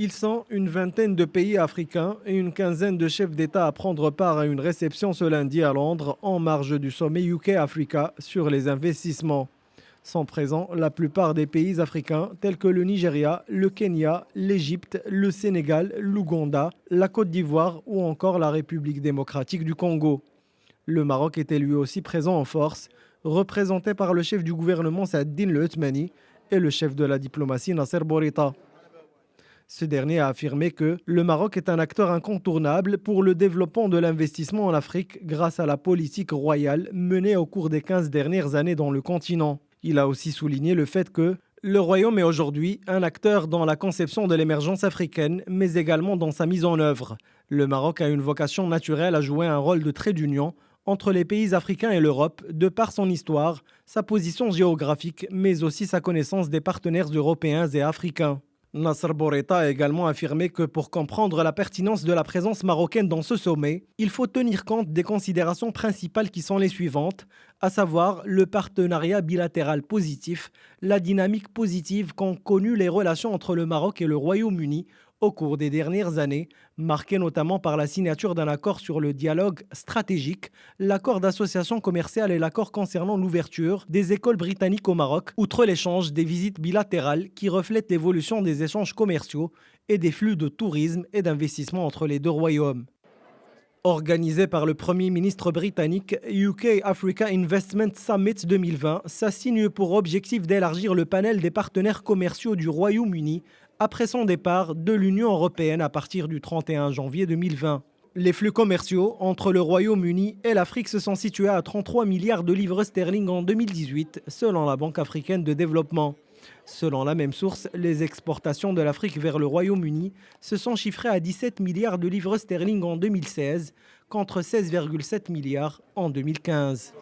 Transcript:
Ils sont une vingtaine de pays africains et une quinzaine de chefs d'État à prendre part à une réception ce lundi à Londres en marge du sommet UK-Africa sur les investissements. Sont présents la plupart des pays africains tels que le Nigeria, le Kenya, l'Égypte, le Sénégal, l'Ouganda, la Côte d'Ivoire ou encore la République démocratique du Congo. Le Maroc était lui aussi présent en force, représenté par le chef du gouvernement Saad-Din El Othmani et le chef de la diplomatie Nasser Bourita. Ce dernier a affirmé que le Maroc est un acteur incontournable pour le développement de l'investissement en Afrique grâce à la politique royale menée au cours des 15 dernières années dans le continent. Il a aussi souligné le fait que le Royaume est aujourd'hui un acteur dans la conception de l'émergence africaine, mais également dans sa mise en œuvre. Le Maroc a une vocation naturelle à jouer un rôle de trait d'union entre les pays africains et l'Europe, de par son histoire, sa position géographique, mais aussi sa connaissance des partenaires européens et africains. Nasser Bourita a également affirmé que pour comprendre la pertinence de la présence marocaine dans ce sommet, il faut tenir compte des considérations principales qui sont les suivantes, à savoir le partenariat bilatéral positif, la dynamique positive qu'ont connue les relations entre le Maroc et le Royaume-Uni au cours des dernières années, marquées notamment par la signature d'un accord sur le dialogue stratégique, l'accord d'association commerciale et l'accord concernant l'ouverture des écoles britanniques au Maroc, outre l'échange des visites bilatérales qui reflètent l'évolution des échanges commerciaux et des flux de tourisme et d'investissement entre les deux royaumes. Organisé par le Premier ministre britannique, UK Africa Investment Summit 2020 s'assigne pour objectif d'élargir le panel des partenaires commerciaux du Royaume-Uni après son départ de l'Union européenne à partir du 31 janvier 2020. Les flux commerciaux entre le Royaume-Uni et l'Afrique se sont situés à 33 milliards de livres sterling en 2018, selon la Banque africaine de développement. Selon la même source, les exportations de l'Afrique vers le Royaume-Uni se sont chiffrées à 17 milliards de livres sterling en 2016, contre 16,7 milliards en 2015.